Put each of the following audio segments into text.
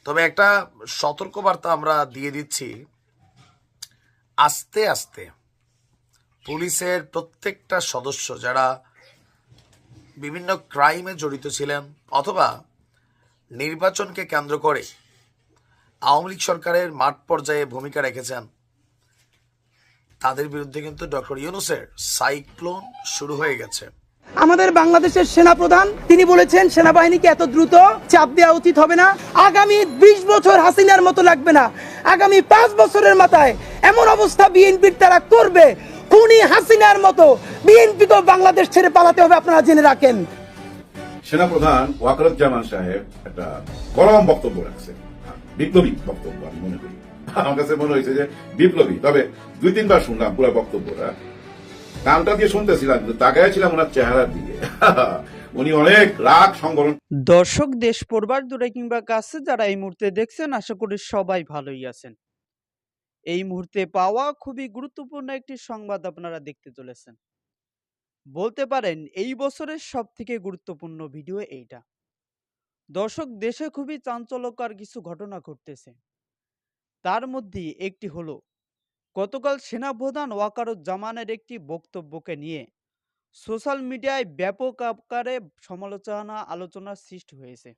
তবে একটা সতর্কবার্তা আমরা দিয়ে দিচ্ছি, আস্তে আস্তে পুলিশের প্রত্যেকটা সদস্য যারা বিভিন্ন ক্রাইমে জড়িত ছিলেন অথবা নির্বাচনকে কেন্দ্র করে আওয়ামী লীগ সরকারের মাঠ পর্যায়ে ভূমিকা রেখেছেন, তাদের বিরুদ্ধে কিন্তু ডক্টর ইউনূসের সাইক্লোন শুরু হয়ে গেছে। আমাদের বাংলাদেশের সেনাপ্রধান তিনি বলেছেন সেনাবাহিনীকে এত দ্রুত চাপ দেওয়া উচিত হবে না। আগামী 20 বছর হাসিনার মতো লাগবে না, আগামী 5 বছরের মাথায় এমন অবস্থা বিএনপির তারা করবে, খুনি হাসিনার মতো বিএনপিকেও বাংলাদেশ ছেড়ে পালাতে হবে, আপনারা জেনে রাখেন। সেনাপ্রধান ওয়াকারুজ্জামান সাহেব একটা গরম বক্তব্য রাখছে, বিপ্লবী বক্তব্য আমি মনে করি। আমার কাছে মনে হয়েছে যে বিপ্লবী, তবে 2-3 বার শুনলাম পুরো বক্তব্যটা, কানটা দিয়ে শুনতেছিলাম কিন্তু তাকাইছিলাম ওনার চেহারার দিকে। উনি অনেক রাগ সংবরণ। দর্শক, দেশ পড়বার দূরে কিংবা কাছে যারা এই মুহূর্তে দেখছেন, আশা করি সবাই ভালোই আছেন। এই মুহূর্তে পাওয়া খুবই গুরুত্বপূর্ণ একটি সংবাদ আপনারা দেখতে চলেছেন। বলতে পারেন এই বছরের সব থেকে গুরুত্বপূর্ণ ভিডিও এইটা। দর্শক, দেশে খুবই চাঞ্চল্যকর কিছু ঘটনা ঘটতেছে। তার মধ্যে একটি হলো গতকাল সেনাপ্রধান ওয়াকারুজ্জামানের একটি বক্তব্যকে নিয়ে সোশ্যাল মিডিয়ায় ব্যাপক আকারে আলোচনার সৃষ্টি হয়েছে।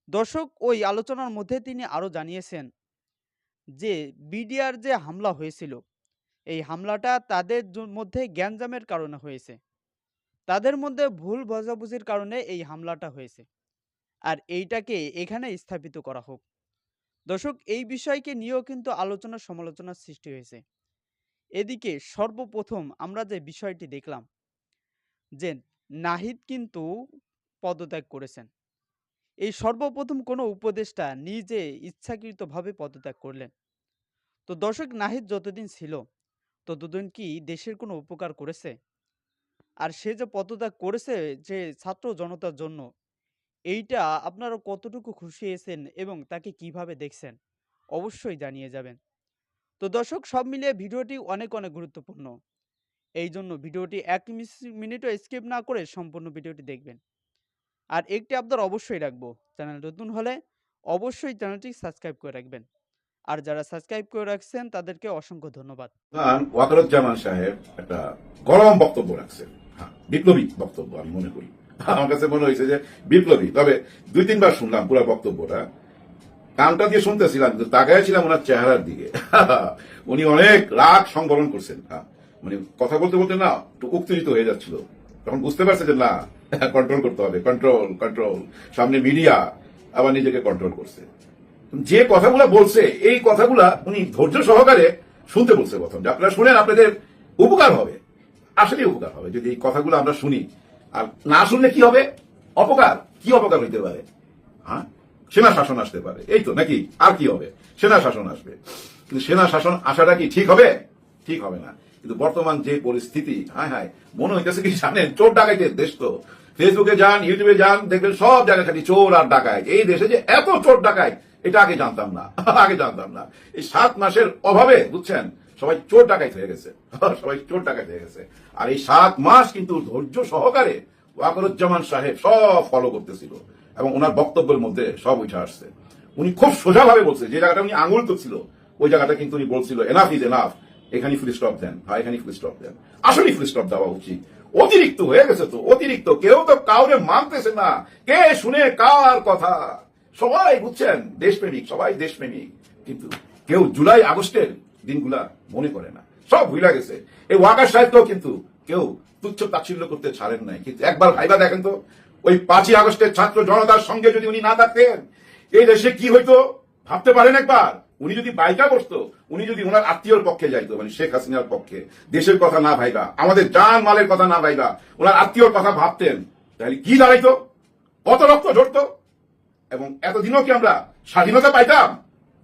দর্শক, ওই আলোচনার মধ্যে তিনি আরো জানিয়েছেন যে বিডিআর যে হামলা হয়েছিল, এই হামলাটা তাদের মধ্যে গ্যাঞ্জামের কারণে হয়েছে, তাদের মধ্যে ভুল বোঝাবুঝির কারণে এই হামলাটা হয়েছে, আর এইটাকে এখানে স্থাপিত করা হোক। দর্শক, এই বিষয়কে নিয়েও কিন্তু সমালোচনার সৃষ্টি হয়েছে। এদিকে সর্বপ্রথম আমরা যে বিষয়টি দেখলাম যে নাহিদ কিন্তু পদত্যাগ করেছেন। এই সর্বপ্রথম কোনো উপদেষ্টা নিজে ইচ্ছাকৃতভাবে পদত্যাগ করলেন। তো দর্শক, নাহিদ যতদিন ছিল ততদিন কি দেশের কোনো উপকার করেছে? আর সে যে পদত্যাগ করেছে যে ছাত্র জনতার জন্য, এইটা আপনারা কতটুকু খুশি হয়েছেন এবং তাকে কিভাবে দেখছেন অবশ্যই জানিয়ে যাবেন। তো দর্শক, সব মিলিয়ে ভিডিওটি অনেক অনেক গুরুত্বপূর্ণ, এই জন্য ভিডিওটি 1 মিনিটও স্কিপ না করে সম্পূর্ণ ভিডিওটি দেখবেন। আর একটি আবদার অবশ্যই রাখবো, চ্যানেল নতুন হলে অবশ্যই চ্যানেলটি সাবস্ক্রাইব করে রাখবেন। আর যারা সাবস্ক্রাইব করে রাখছেন তাদেরকে অসংখ্য ধন্যবাদ। ওয়াকারুজ্জামান সাহেব একটা গরম বক্তব্য রাখছে, বিপ্লবী বক্তব্য আমি মনে করি। আমার কাছে মনে হয়েছে যে বিপ্লবী, তবে 2-3 বার শুনলাম পুরো বক্তব্যটা, কানটা দিয়ে শুনতেছিলাম কিন্তু তাকাইছিলাম ওনার চেহারার দিকে। উনি অনেক রাগ সংবরণ করছেন, মানে কথা বলতে বলতে না একটু উত্তেজিত হয়ে যাচ্ছিল, তখন বুঝতে পারছে যে না, কন্ট্রোল করতে হবে, কন্ট্রোল কন্ট্রোল। সামনে মিডিয়া, আবার নিজেকে কন্ট্রোল করছে। যে কথাগুলা বলছে এই কথাগুলা উনি ধৈর্য সহকারে শুনতে বলছে প্রথম, যে আপনারা শুনেন, আপনাদের উপকার হবে, আসলে উপকার হবে যদি এই কথাগুলো আমরা শুনি। আর না শুনলে কি হবে? অপকার। কি অপকার হইতে পারে? সেনা শাসন আসতে পারে, এই তো নাকি? আর কি হবে? সেনা শাসন আসবে। কিন্তু সেনা শাসন আসাটা কি ঠিক হবে? ঠিক হবে না। কিন্তু বর্তমান যে পরিস্থিতি, হায় মনে হইতেছে কি জানেন, চোর ডাকাইতের দেশ তো। ফেসবুকে যান, ইউটিউবে যান, দেখবেন সব জায়গায় খালি চোর আর ডাকায়। এই দেশে যে এত চোর ডাকায় এটা আগে জানতাম না, আগে জানতাম না। এই 7 মাসের অভাবে বুঝছেন সবাই চোর ডাকাইত হয়ে গেছে, সবাই চোর ডাকাইত হয়ে গেছে। আর এই 7 মাস কিন্তু ধৈর্য সহকারে ওয়াকারুজ্জামান সাহেব সব ফলো করতেছিল এবং ওনার বক্তব্যের মধ্যে সব উঠে আসছে। উনি খুব সোজাভাবে বলছে, যে জায়গাটা উনি আঙুল তুলছিল ওই জায়গাটা কিন্তু উনি বলছিল এনাফ ইজ এনাফ, এখানে ফুল স্টপ দেন, এখানে ফুল স্টপ দেন। আসলে ফুল স্টপ দেওয়া উচিত, অতিরিক্ত হয়ে গেছে তো, অতিরিক্ত। কেউ তো কাউরে মানতেছে না, কে শুনে কার কথা? সবাই বুঝছেন দেশপ্রেমিক, সবাই দেশপ্রেমিক, কিন্তু কেউ জুলাই আগস্টের দিনগুলা মনে করে না, সব ভুলে গেছে। এই ওয়াকার সাহেবকেও কিন্তু কেউ তুচ্ছ তাচ্ছিল্য করতে ছাড়েন নাই। কিন্তু একবার ভাইবা দেখেন তো, ওই 5ই আগস্টের ছাত্র জনতার সঙ্গে যদি উনি না থাকতেন এই দেশে কি হইতো ভাবতে পারেন একবার? উনি যদি বাইকা বসতো, উনি যদি ওনার আত্মীয়র পক্ষে যাইতো, মানে শেখ হাসিনার পক্ষে, দেশের কথা না ভাইবা, আমাদের জান মালের কথা না ভাইবা, ওনার আত্মীয়র কথা ভাবতেন, তাহলে কি দাঁড়াইতো? কত রক্ত ঝরতো? এবং এতদিনও কি আমরা স্বাধীনতা পাইতাম?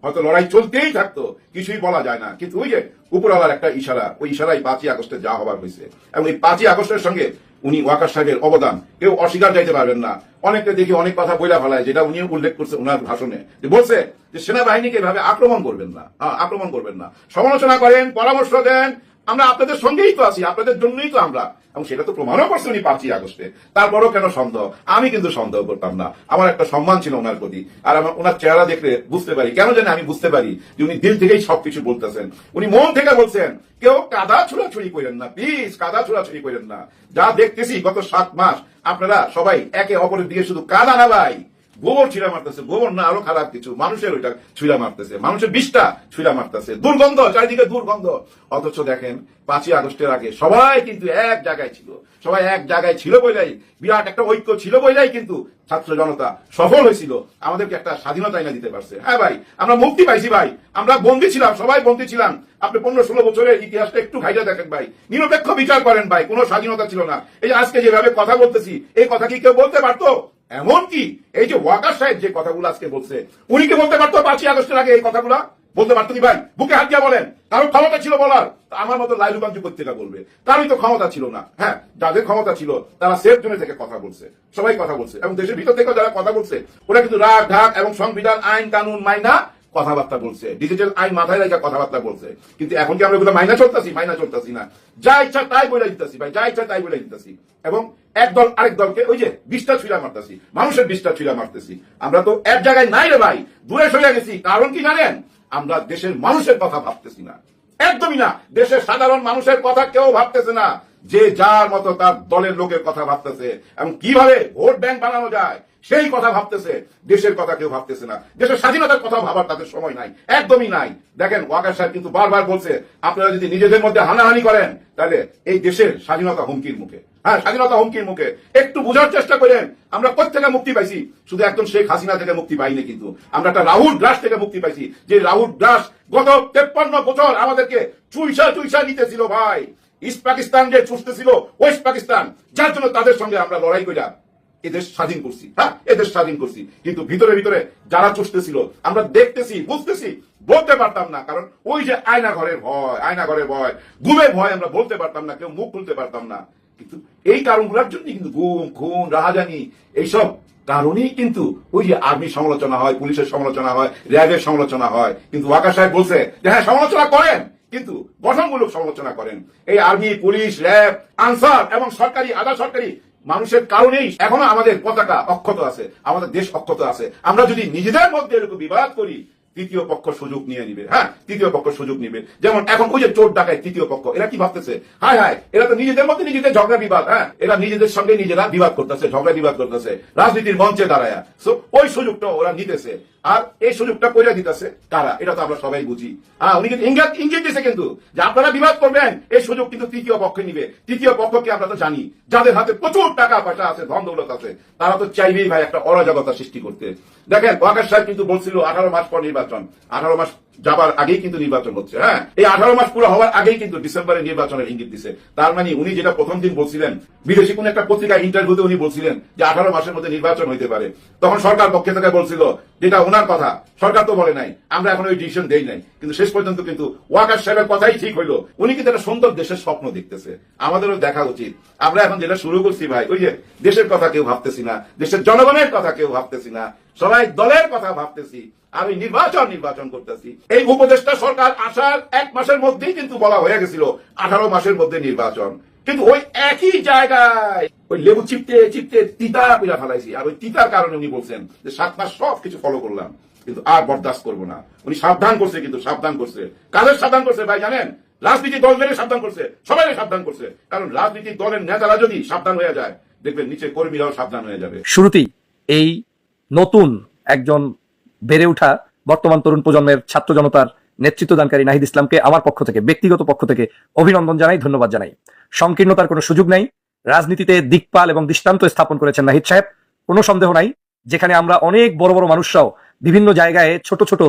হয়তো লড়াই চলতেই থাকতো, কিছুই বলা যায় না। কিন্তু ওই যে উপরওয়ালার একটা ইশারা, ওই ইশারাই 5ই আগস্টে যা হবার হয়েছে। এবং এই 5ই আগস্টের সঙ্গে উনি ওয়াকার সাহেবের অবদান কেউ অস্বীকার যাইতে পারবেন না। অনেকে দেখি অনেক কথা বইলা ফেলায়, যেটা উনিও উল্লেখ করছে ওনার ভাষণে, যে বলছে যে সেনাবাহিনীকে এভাবে আক্রমণ করবেন না, আক্রমণ করবেন না। সমালোচনা করেন, পরামর্শ দেন, আমরা আপনাদের সঙ্গেই তো আছি, আপনাদের জন্যই তো আমরা, এবং সেটা তো প্রমাণও করছে উনি 5ই আগস্টে। তারপরও কেন সন্দেহ? আমি কিন্তু সন্দেহ করতাম না, আমার একটা সম্মান ছিল ওনার প্রতি। আর আমার ওনার চেহারা দেখলে বুঝতে পারি, কেন জানি আমি বুঝতে পারি যে উনি দিল থেকেই সবকিছু বলতেছেন, উনি মন থেকে বলছেন। কেউ কাদা ছোড়াছুড়ি করেন না প্লিজ, কাদা ছোড়াছুড়ি করেন না। যা দেখতেছি গত 7 মাস আপনারা সবাই একে অপরের দিকে শুধু কাদা না ভাই, গোবর ছুঁড়া মারতেছে, গোবর না আরো খারাপ কিছু, মানুষের ওইটা ছুঁড়া মারতেছে, মানুষের বিষটা ছুঁড়া মারতেছে, দুর্গন্ধ, চারিদিকে দুর্গন্ধ। অথচ দেখেন 5ই আগস্টের আগে সবাই কিন্তু এক জায়গায় ছিল, সবাই এক জায়গায় ছিল বলেই, বিরাট একটা ঐক্য ছিল বলেই কিন্তু ছাত্র জনতা সফল হয়েছিল, আমাদেরকে একটা স্বাধীনতা এনে দিতে পারছে। হ্যাঁ ভাই, আমরা মুক্তি পাইছি ভাই, আমরা বন্দী ছিলাম, সবাই বন্দী ছিলাম। আপনি 15-16 বছরের ইতিহাসটা একটু ঘাইটা দেখেন ভাই, নিরপেক্ষ বিচার করেন ভাই, কোনো স্বাধীনতা ছিল না। এই যে আজকে যেভাবে কথা বলতেছি, এই কথা কি কেউ বলতে পারতো? এমনকি এই যে ওয়াকার সাহেব যে কথাগুলো আজকে বলছে, উনি কি বলতে পারতো 5ই আগস্টের আগে এই কথাগুলা? বলতে পারতো কি ভাই? বুকে হাত দিয়া বলেন, কারোর ক্ষমতা ছিল বলার? আমার মতো লাইলুকাঞ্চু পত্রিকা বলবে, তারই তো ক্ষমতা ছিল না। হ্যাঁ, যাদের ক্ষমতা ছিল তারা সেফ জোনে থেকে কথা বলছে, সবাই কথা বলছে, এবং দেশের ভিতর থেকেও যারা কথা বলছে ওরা কিন্তু রাগ ঢাক এবং সংবিধান আইন কানুন মাইনা কথাবার্তা বলছে, ডিজিটাল আইন মাথায় রেখে কথাবার্তা বলছে। কিন্তু এখন কি আমরা এগুলো মাইনা চলতেছি না, যা ইচ্ছা তাই বলে দিতেছি ভাই, যা ইচ্ছা তাই বলে দিতেছি, এবং একদল আরেক দলকে ওই যে বিষটা ছুঁড়া মারতেছি, মানুষের বিষটা ছুঁড়া মারতেছি। আমরা তো এক জায়গায় নাই রে ভাই, দূরে সরে গেছি। কারণ কি জানেন? আমরা দেশের মানুষের কথা ভাবতেছি না, একদমই না। দেশের সাধারণ মানুষের কথা কেউ ভাবতেছে না, যে যার মতো তার দলের লোকের কথা ভাবতেছে, এবং কিভাবে ভোট ব্যাংক বানানো যায় সেই কথা ভাবতেছে। দেশের কথা কেউ ভাবতেছে না, দেশের স্বাধীনতার কথা ভাবার তাদের সময় নাই, একদমই নাই। দেখেন ওয়াকার সাহেব কিন্তু বারবার বলছে, আপনারা যদি নিজেদের মধ্যে হানাহানি করেন তাহলে এই দেশের স্বাধীনতা হুমকির মুখে। হ্যাঁ, স্বাধীনতা হুমকির মুখে। একটু বোঝার চেষ্টা করেন, আমরা কোথেকে মুক্তি পাইছি? শুধু একজন শেখ হাসিনা থেকে মুক্তি পাইনি, কিন্তু আমরা একটা রাহুল দ্রাস থেকে মুক্তি পাইছি। যে রাহুল দ্রাস গত 53 বছর আমাদেরকে চুইসা নিতেছিল ভাই। ইস্ট পাকিস্তান যে চুষতেছিল, ওয়েস্ট পাকিস্তান, যার জন্য তাদের সঙ্গে আমরা লড়াই কইরা এদেশ স্বাধীন করছি। হ্যাঁ, এদেশ স্বাধীন করছি, কিন্তু ভিতরে ভিতরে যারা চুষতেছিল আমরা দেখতেছি, বুঝতেছি, বলতে পারতাম না। কারণ ওই যে আয়না ঘরের ভয়, ঘুমের ভয়, আমরা বলতে পারতাম না, কেউ মুখ খুলতে পারতাম না। কিন্তু এই কারণগুলোর জন্য কিন্তু গুম খুন রাহাজানি এইসব কারণেই কিন্তু ওই যে আর্মির সমালোচনা হয়, পুলিশের সমালোচনা হয়, র্যাবের সমালোচনা হয়। কিন্তু ওয়াকার সাহেব বলছে যে হ্যাঁ সমালোচনা করেন, কিন্তু গঠনমূলক সমালোচনা করেন। এই আর্মি, পুলিশ, র্যাব, আনসার এবং সরকারি আধা সরকারি মানুষের কারণেই এখনো আমাদের পতাকা অক্ষত আছে, আমাদের দেশ অক্ষত আছে। আমরা যদি নিজেদের মধ্যে এরকম বিবাদ করি, তৃতীয় পক্ষ সুযোগ নিয়ে নিবে। হ্যাঁ, তৃতীয় পক্ষ সুযোগ নিবে। যেমন এখন ওই যে চোর ডাকায় তৃতীয় পক্ষ, এরা কি ভাবতেছে? হায় এরা তো নিজেদের মধ্যে নিজেদের ঝগড়া বিবাদ, হ্যাঁ এরা নিজেদের সঙ্গে নিজেরা বিবাদ করতেছে, ঝগড়া বিবাদ করতেছে রাজনীতির মঞ্চে দাঁড়ায়। সো ওই সুযোগটা ওরা নিতেছে, আর এই সুযোগটা কইরা দিতেছে কারা? এটা তো আমরা সবাই বুঝি। হ্যাঁ, উনি কিন্তু ইঙ্গিত দিছে কিন্তু যে আপনারা বিবাদ করবেন, এই সুযোগ কিন্তু তৃতীয় পক্ষে নিবে। তৃতীয় পক্ষকে আমরা তো জানি, যাদের হাতে প্রচুর টাকা পয়সা আছে, ধন দৌলত আছে, তারা তো চাইবেই ভাই একটা অরাজকতা সৃষ্টি করতে। দেখেন ওয়াকার সাহেব কিন্তু বলছিল 18 মাস পর নির্বাচন, 18 মাস যাবার আগেই কিন্তু নির্বাচন হচ্ছে। হ্যাঁ, এই 18 মাস পুরো হওয়ার আগেই কিন্তু ডিসেম্বরে নির্বাচনের ইঙ্গিত দিছে। তার মানে উনি যেটা প্রথম দিন বলছিলেন, বিদেশি কোন একটা পত্রিকা ইন্টারভিউতে উনি বলছিলেন যে 18 মাসের মধ্যে নির্বাচন হইতে পারে, তখন সরকার পক্ষে থেকে বলছিল যেটা ওনার কথা, সরকার তো বলে নাই, আমরা এখন ওই ডিসিশন দেই নাই। কিন্তু শেষ পর্যন্ত কিন্তু ওয়াকার সাহেবের কথাই ঠিক হইলো। উনি কিন্তু একটা সুন্দর দেশের স্বপ্ন দেখতেছে, আমাদেরও দেখা উচিত। আমরা এখন যেটা শুরু করছি ভাই, ওই যে দেশের কথা কেউ ভাবতেছি না, দেশের জনগণের কথা কেউ ভাবতেছি না, সবাই দলের কথা ভাবতেছি। আমি নির্বাচন করতেছি। এই উপদেষ্টা সরকার আসার 1 মাসের মধ্যেই কিন্তু বলা হয়ে গেছিল 18 মাসের মধ্যে নির্বাচন। কিন্তু ওই একই জায়গায় ওই লেবু চিপতে তিতা পিলা ফেলাইছি। আর ওই তিতার কারণে উনি বলছেন যে 7 মাস সব কিছু ফলো করলাম, কিন্তু আর বরদাস্ত করবো না। উনি সাবধান করছে, কিন্তু সাবধান করছে কাদের সাবধান করছে ভাই জানেন? রাজনীতির দলদের সাবধান করছে, সবাই সাবধান করছে। কারণ রাজনীতির দলের নেতারা যদি সাবধান হয়ে যায়, দেখবেন নিচে কর্মীরাও সাবধান হয়ে যাবে। শুরুতেই এই নতুন একজন বেড়ে ওঠা বর্তমান তরুণ প্রজন্মের ছাত্র জনতার নেতৃত্ব দানকারী নাহিদ ইসলামকে আমার পক্ষ থেকে, ব্যক্তিগত পক্ষ থেকে অভিনন্দন জানাই, ধন্যবাদ জানাই। সংকীর্ণতার কোনো সুযোগ নাই। রাজনীতিতে দিকপাল এবং দৃষ্টান্ত স্থাপন করেছেন নাহিদ সাহেব, কোনো সন্দেহ নাই। যেখানে আমরা অনেক বড় বড় মানুষরাও বিভিন্ন জায়গায়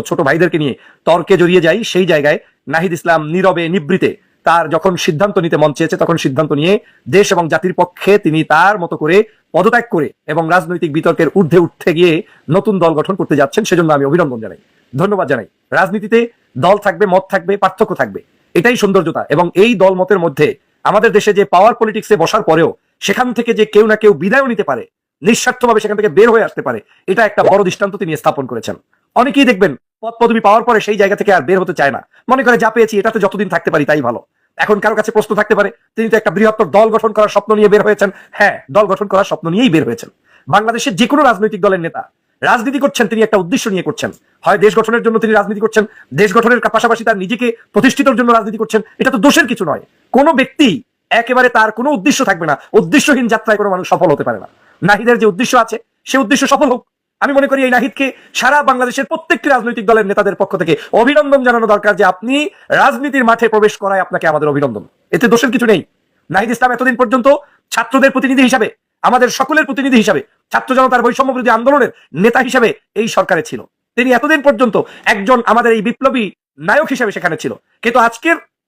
ছোট ভাইদেরকে নিয়ে তর্কে জড়িয়ে যাই, সেই জায়গায় নাহিদ ইসলাম নীরবে নিবৃতে তার যখন সিদ্ধান্ত নিতে মন চেয়েছে, তখন সিদ্ধান্ত নিয়ে দেশ এবং জাতির পক্ষে তিনি তার মতো করে পদত্যাগ করে এবং রাজনৈতিক বিতর্কের ঊর্ধ্বে উঠতে গিয়ে নতুন দল গঠন করতে যাচ্ছেন। সেজন্য আমি অভিনন্দন জানাই, ধন্যবাদ জানাই। রাজনীতিতে দল থাকবে, মত থাকবে, পার্থক্য থাকবে, এটাই সৌন্দর্যতা। এবং এই দল মতের মধ্যে আমাদের দেশে যে পাওয়ার পলিটিক্সে বসার পরেও সেখান থেকে যে কেউ না কেউ বিদায় নিতে পারে, নিঃস্বার্থভাবে সেখান থেকে বের হয়ে আসতে পারে, এটা একটা বড় দৃষ্টান্ত তিনি স্থাপন করেছেন। অনেকেই দেখবেন পদ পদবি পাওয়ার পরে সেই জায়গা থেকে আর বের হতে চায় না, মনে করে যা পেয়েছি এটাতে যতদিন থাকতে পারি তাই ভালো। এখন কারো কাছে প্রশ্ন থাকতে পারে, তিনি তো একটা বৃহত্তর দল গঠন করার স্বপ্ন নিয়ে বের হয়েছেন। হ্যাঁ, দল গঠন করার স্বপ্ন নিয়েই বের হয়েছেন। বাংলাদেশের যে কোনো রাজনৈতিক দলের নেতা রাজনীতি করছেন, তিনি একটা উদ্দেশ্য নিয়ে করছেন। হয় দেশ গঠনের জন্য তিনি রাজনীতি করছেন, দেশ গঠনের পাশাপাশি তার নিজেকে প্রতিষ্ঠিতর জন্য রাজনীতি করছেন। এটা তো দোষের কিছু নয়। কোনো ব্যক্তি একেবারে তার কোনো উদ্দেশ্য থাকবে না, উদ্দেশ্যহীন যাত্রায় কোনো মানুষ সফল হতে পারে না। নাহিদের যে উদ্দেশ্য আছে, সে উদ্দেশ্য সফল হোক। আমি মনে করি এই নাহিদকে সারা বাংলাদেশের প্রত্যেকটি রাজনৈতিক দলের নেতাদের পক্ষ থেকে অভিনন্দন জানানো দরকার, যে আপনি রাজনীতির মাঠে প্রবেশ করায় আপনাকে আমাদের অভিনন্দন। এতে দোষের কিছু নেই। নাহিদ ইসলাম এতদিন পর্যন্ত ছাত্রদের প্রতিনিধি হিসাবে, আমাদের সকলের প্রতিনিধি হিসাবে, ছাত্র জনতার বৈষম্য বিরোধী আন্দোলনের নেতা হিসাবে এই সরকারে ছিল। তিনি এতদিন পর্যন্ত একজন আমাদের এই বিপ্লবী নায়ক হিসেবে সেখানে ছিল। কিন্তু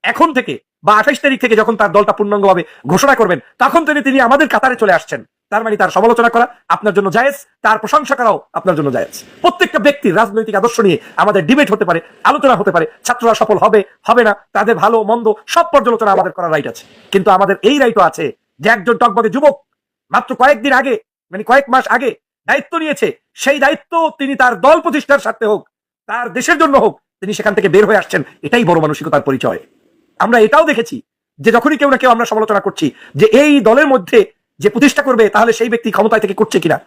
এখন থেকে বা 28 তারিখ থেকে যখন তার দলটা পূর্ণাঙ্গভাবে ঘোষণা করবেন, তখন তিনি আমাদের কাতারে চলে আসছেন। তার মানে তার সমালোচনা করা আপনার জন্য জায়েজ, তার প্রশংসা করাও আপনার জন্য জায়েজ। প্রত্যেকটা ব্যক্তির রাজনৈতিক আদর্শ নিয়ে আমাদের ডিবেট হতে পারে, আলোচনা হতে পারে। ছাত্ররা সফল হবে হবে না, তাদের ভালো মন্দ সব পর্যালোচনা আমাদের করার রাইট আছে। কিন্তু আমাদের এই রাইটও আছে যে একজন টকবগে যুবক মাত্র কয়েকদিন আগে, মানে কয়েক মাস আগে দায়িত্ব নিয়েছে, সেই দায়িত্ব তিনি তার দল প্রতিষ্ঠার স্বার্থে হোক, তার দেশের জন্য হোক, তিনি সেখান থেকে বের হয়ে আসছেন। এটাই বড় মানসিকতার পরিচয়। আমরা এটাও দেখেছি যে যখনই কেউ না কেউ আমরা সমালোচনা করছি যে এই দলের মধ্যে যে প্রতিষ্ঠা করবে, তাহলে সেই ব্যক্তি ক্ষমতায় থেকে করছে কিনা।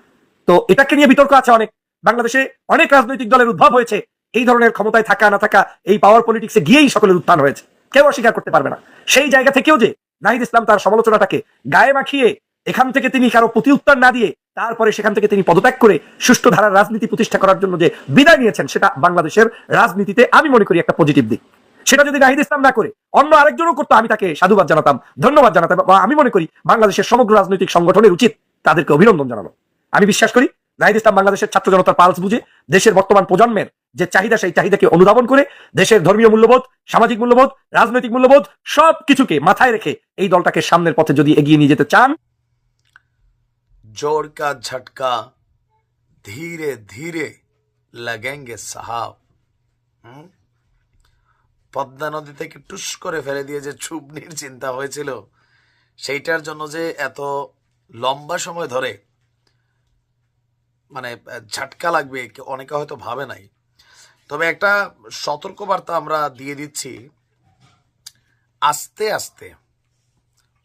তো এটাকে নিয়ে বিতর্ক আছে অনেক। বাংলাদেশে অনেক রাজনৈতিক দলের উদ্ভব হয়েছে, এই ধরনের ক্ষমতায় থাকা না থাকা, এই পাওয়ার পলিটিক্সে গিয়েই সকলের উত্থান হয়েছে, কেউ অস্বীকার করতে পারবে না। সেই জায়গা থেকেও যে নাহিদ ইসলাম তার সমালোচনাটাকে গায়ে মাখিয়ে এখান থেকে তিনি কারো প্রতি উত্তর না দিয়ে তারপরে সেখান থেকে তিনি পদত্যাগ করে সুষ্ঠু ধারার রাজনীতি প্রতিষ্ঠা করার জন্য যে বিদায় নিয়েছেন, সেটা বাংলাদেশের রাজনীতিতে আমি মনে করি একটা পজিটিভ দিক। সেটা যদি নাহিদ ইসলাম না করে অন্য আরেকজনও করতো, আমি তাকে সাধুবাদ জানাতাম, ধন্যবাদ জানাতাম, বা আমি মনে করি বাংলাদেশের সমগ্র রাজনৈতিক সংগঠনের উচিত তাদেরকে অভিনন্দন জানানো। আমি বিশ্বাস করি নাহিদ ইসলাম বাংলাদেশের ছাত্র জনতার পালস বুঝে, দেশের বর্তমান প্রজন্মের যে চাহিদা, সেই চাহিদাকে অনুধাবন করে দেশের ধর্মীয় মূল্যবোধ, সামাজিক মূল্যবোধ, রাজনৈতিক মূল্যবোধ সবকিছুকে মাথায় রেখে এই দলটাকে সামনের পথে যদি এগিয়ে নিয়ে যেতে চান, जोर का झटका धीरे धीरे लगेंगे साहब। পদ্মা নদী থেকে টুস করে ফেলে দিয়ে যে চুবনির চিন্তা হয়েছিল, সেইটার জন্য যে এত লম্বা সময় ধরে মানে ঝটকা লাগবে অনেকে হয়তো ভাবে নাই। তবে একটা সতর্কবার্তা আমরা দিয়ে দিচ্ছি, আস্তে আস্তে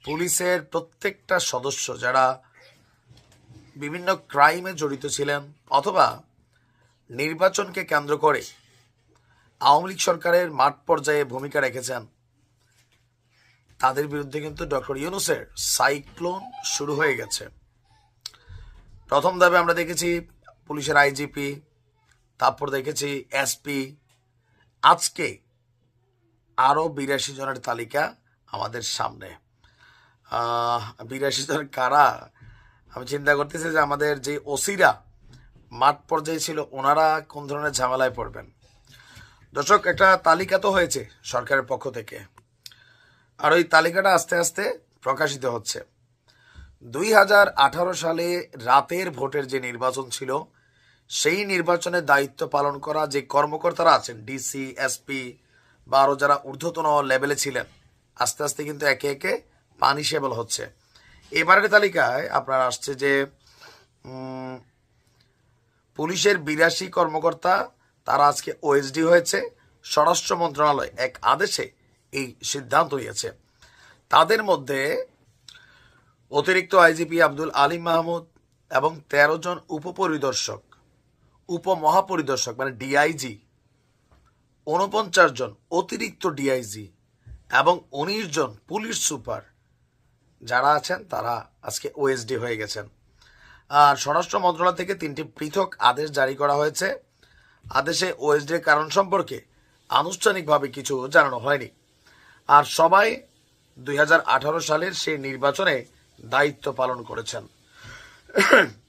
পুলিশের প্রত্যেকটা সদস্য যারা বিভিন্ন ক্রাইমে জড়িত ছিলেন অথবা নির্বাচনকে কেন্দ্র করে আওয়ামী লীগ সরকারের মাঠ পর্যায়ে ভূমিকা রেখেছেন, তাদের বিরুদ্ধে কিন্তু ডক্টর ইউনূসের সাইক্লোন শুরু হয়ে গেছে। প্রথম ধাপে আমরা দেখেছি পুলিশের আইজিপি, তারপর দেখেছি এসপি, আজকে আরো 82 জনের তালিকা আমাদের সামনে। 82 জন কারা? আমি চিন্তা করতেছি যে আমাদের যে ওসিরা মাঠ পর্যায়ে ছিল, ওনারা কোন ধরনের ঝামেলায় পড়বেন। দর্শক, একটা তালিকা তো হয়েছে সরকারের পক্ষ থেকে, আর ওই তালিকাটা আস্তে আস্তে প্রকাশিত হচ্ছে। 2018 সালে রাতের ভোটের যে নির্বাচন ছিল, সেই নির্বাচনের দায়িত্ব পালন করা যে কর্মকর্তারা আছেন, ডিসি, এসপি বা আরো যারা ঊর্ধ্বতন লেভেলে ছিলেন, আস্তে আস্তে কিন্তু একে একে পানিশেবল হচ্ছে। এবারের তালিকায় আপনার আসছে যে পুলিশের 82 কর্মকর্তা, তারা আজকে ওএসডি হয়েছে। স্বরাষ্ট্র মন্ত্রণালয় এক আদেশে এই সিদ্ধান্ত নিয়েছে। তাদের মধ্যে অতিরিক্ত আইজিপি আব্দুল আলিম মাহমুদ এবং 13 জন উপপরিদর্শক, উপমহাপরিদর্শক মানে ডিআইজি, 49 জন অতিরিক্ত ডিআইজি এবং 19 জন পুলিশ সুপার যারা আছেন, তারা আজকে ওএসডি হয়ে গেছেন। আর স্বরাষ্ট্র মন্ত্রণালয় থেকে 3টি পৃথক আদেশ জারি করা হয়েছে। আদেশে ওএসডির কারণ সম্পর্কে আনুষ্ঠানিকভাবে কিছু জানানো হয়নি। আর সবাই 2018 সালের সেই নির্বাচনে দায়িত্ব পালন করেছেন।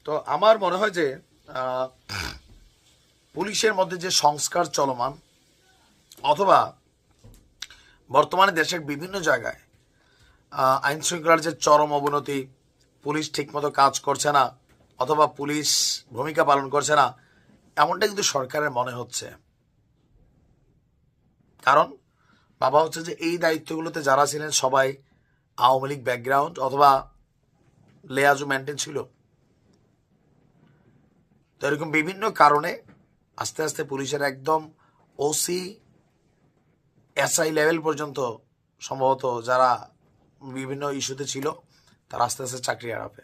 তো আমার মনে হয় যে পুলিশের মধ্যে যে সংস্কার চলমান, অথবা বর্তমানে দেশের বিভিন্ন জায়গায় আইন শৃঙ্খলার যে চরম অবনতি, পুলিশ ঠিকমতো কাজ করছে না অথবা পুলিশ ভূমিকা পালন করছে না, এমনটা কিন্তু সরকারের মনে হচ্ছে। কারণ বাবা হচ্ছে যে এই দায়িত্বগুলোতে যারা ছিলেন সবাই আওয়ামী লীগ ব্যাকগ্রাউন্ড অথবা লেয়াজু মেনটেন ছিল। তো এরকম বিভিন্ন কারণে আস্তে আস্তে পুলিশের একদম ওসি এসআই লেভেল পর্যন্ত সম্ভবত যারা বিভিন্ন ইস্যুতে ছিল তারা আস্তে আস্তে চাকরি হারাবে।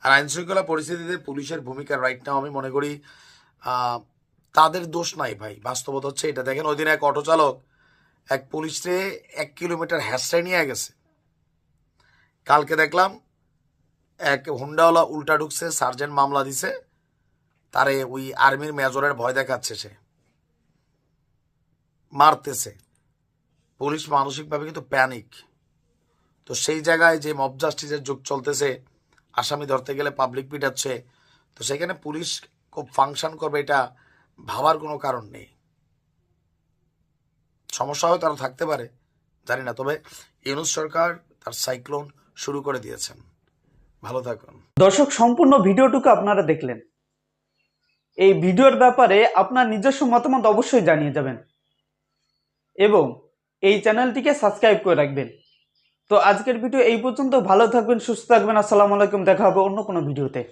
আর আইনশৃঙ্খলা পরিস্থিতিতে পুলিশের ভূমিকা রাইট নাও আমি মনে করি তাদের দোষ নাই ভাই, বাস্তবতা হচ্ছে এটা। দেখেন ওই দিন এক অটো চালক এক পুলিশে 1 কিলোমিটার হ্যাশটাই নিয়ে গেছে। কালকে দেখলাম এক হুন্ডাওয়ালা উল্টা ঢুকছে, সার্জেন্ট মামলা দিছে, তারে ওই আর্মির মেজরের ভয় দেখাচ্ছে, সে মারতেছে। পুলিশ মানসিকভাবে কিন্তু প্যানিক। তো সেই জায়গায় যে মব জাস্টিসের যুগ চলতেছে, আসামি ধরতে গেলে পাবলিক পিটাচ্ছে, তো সেখানে পুলিশ খুব ফাংশন করবে এটা ভাবার কোনো কারণ নেই। সমস্যা হয় তারা থাকতে পারে, জানি না, তবে ইউনূস সরকার তার সাইক্লোন শুরু করে দিয়েছেন। ভালো থাকুন। দর্শক, সম্পূর্ণ ভিডিওটুকু আপনারা দেখলেন। এই ভিডিওর ব্যাপারে আপনার নিজস্ব মতামত অবশ্যই জানিয়ে যাবেন এবং এই চ্যানেলটিকে সাবস্ক্রাইব করে রাখবেন। তো আজকের ভিডিও এই পর্যন্ত। ভালো থাকবেন, সুস্থ থাকবেন। আসসালামু আলাইকুম। দেখা হবে অন্য কোনো ভিডিওতে।